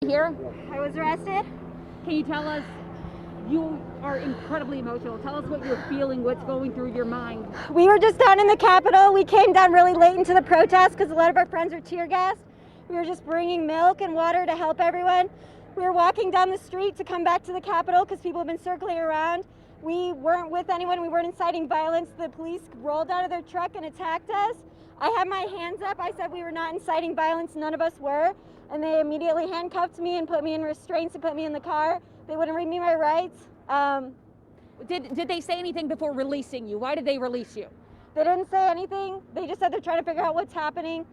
here? I was arrested. Can you tell us, you are incredibly emotional. Tell us what you're feeling, what's going through your mind. We were just down in the Capitol. We came down really late into the protest because a lot of our friends are tear gassed. We were just bringing milk and water to help everyone. We were walking down the street to come back to the Capitol because people have been circling around. We weren't with anyone. We weren't inciting violence. The police rolled out of their truck and attacked us. I had my hands up. I said we were not inciting violence. None of us were. And they immediately handcuffed me and put me in restraints and put me in the car. They wouldn't read me my rights. Did they say anything before releasing you? Why did they release you? They didn't say anything. They just said they're trying to figure out what's happening.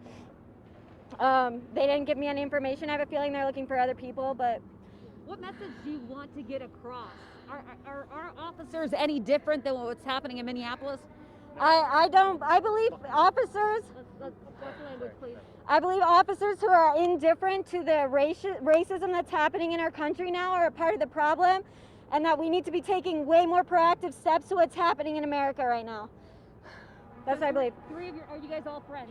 They didn't give me any information. I have a feeling they're looking for other people, but... What message do you want to get across? Are our officers any different than what's happening in Minneapolis? I believe officers... What's the language, please? I believe officers who are indifferent to the racism that's happening in our country now are a part of the problem, and that we need to be taking way more proactive steps to what's happening in America right now. That's what I believe. Are you guys all friends?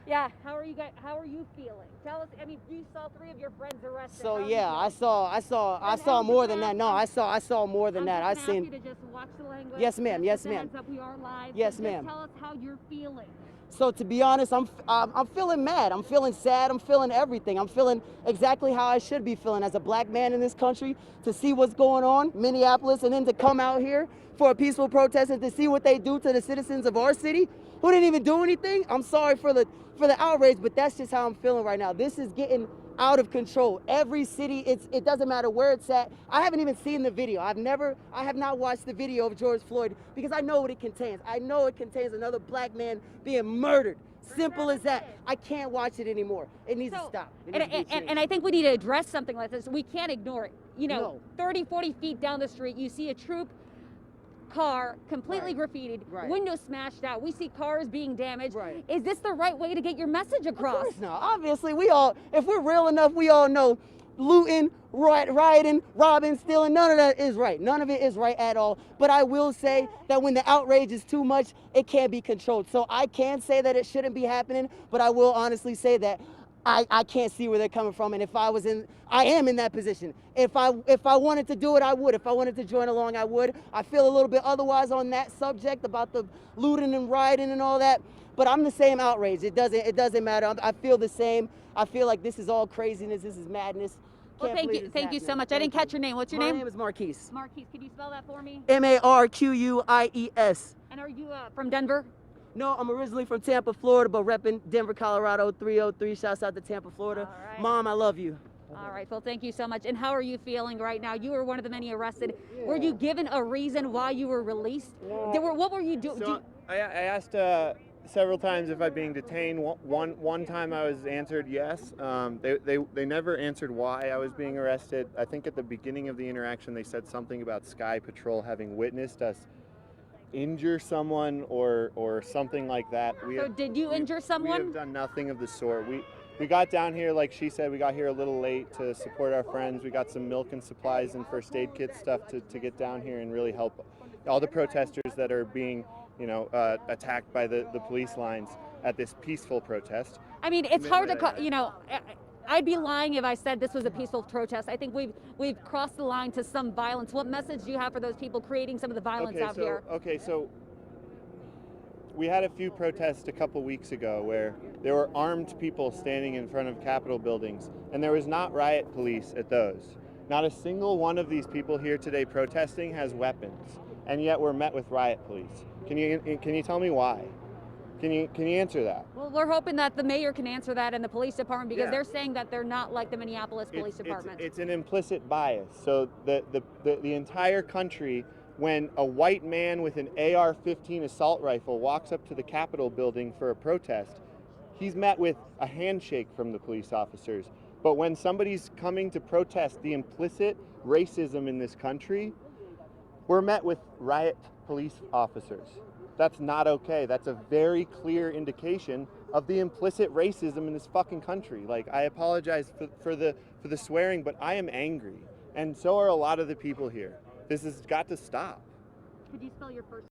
Yeah. How are you feeling? Tell us. I mean, you saw 3 of your friends arrested. So yeah, I saw more than that. No, I saw more than that. I seen. You to just watch the language. Yes, ma'am. Yes, ma'am. Heads up, we are live. Yes, Just ma'am. Tell us how you're feeling. So to be honest, I'm feeling mad. I'm feeling sad. I'm feeling everything. I'm feeling exactly how I should be feeling as a black man in this country, to see what's going on, Minneapolis, and then to come out here for a peaceful protest and to see what they do to the citizens of our city who didn't even do anything. I'm sorry for the outrage, but that's just how I'm feeling right now. This is getting out of control. Every city, it doesn't matter where it's at. I haven't even seen the video. I have not watched the video of George Floyd because I know what it contains. I know it contains another black man being murdered. Simple as that. I can't watch it anymore. It needs to stop. And I think we need to address something like this. We can't ignore it. You know, No. 30, 40 feet down the street, you see a troop car completely graffitied, windows smashed out. We see cars being damaged. Right. Is this the right way to get your message across? Of course not. Obviously, if we're real enough, we all know looting, rioting, robbing, stealing, none of that is right. None of it is right at all. But I will say that when the outrage is too much, it can't be controlled. So I can say that it shouldn't be happening, but I will honestly say that I can't see where they're coming from, and I am in that position. If I wanted to do it, I would. If I wanted to join along, I would. I feel a little bit otherwise on that subject about the looting and rioting and all that, but I'm the same outrage. It doesn't matter. I feel the same. I feel like this is all craziness. This is madness. Well, thank you so much. I didn't catch your name. What's your name? My name is Marquise. Marquise, can you spell that for me? Marquies. And are you from Denver? No, I'm originally from Tampa, Florida, but repping Denver, Colorado, 303. Shouts out to Tampa, Florida. All right. Mom, I love you. All right, well, thank you so much. And how are you feeling right now? You were one of the many arrested. Yeah. Were you given a reason why you were released? Yeah. What were you doing? So I asked several times if I'm being detained. One time I was answered yes. They never answered why I was being arrested. I think at the beginning of the interaction they said something about Sky Patrol having witnessed us injure someone or something like that. Did you injure someone? We have done nothing of the sort. We got down here, like she said, we got here a little late to support our friends. We got some milk and supplies and first aid kit stuff to get down here and really help all the protesters that are being, attacked by the police lines at this peaceful protest. I mean, it's hard to, I'd be lying if I said this was a peaceful protest. I think we've crossed the line to some violence. What message do you have for those people creating some of the violence out here? Okay, so we had a few protests a couple weeks ago where there were armed people standing in front of Capitol buildings, and there was not riot police at those. Not a single one of these people here today protesting has weapons, and yet we're met with riot police. Can you tell me why? Can you answer that? Well, we're hoping that the mayor can answer that and the police department, because they're saying that they're not like the Minneapolis Police Department. It's an implicit bias. So the entire country, when a white man with an AR-15 assault rifle walks up to the Capitol building for a protest, he's met with a handshake from the police officers. But when somebody's coming to protest the implicit racism in this country, we're met with riot police officers. That's not okay. That's a very clear indication of the implicit racism in this fucking country. Like, I apologize for the swearing, but I am angry, and so are a lot of the people here. This has got to stop. Could you spell your first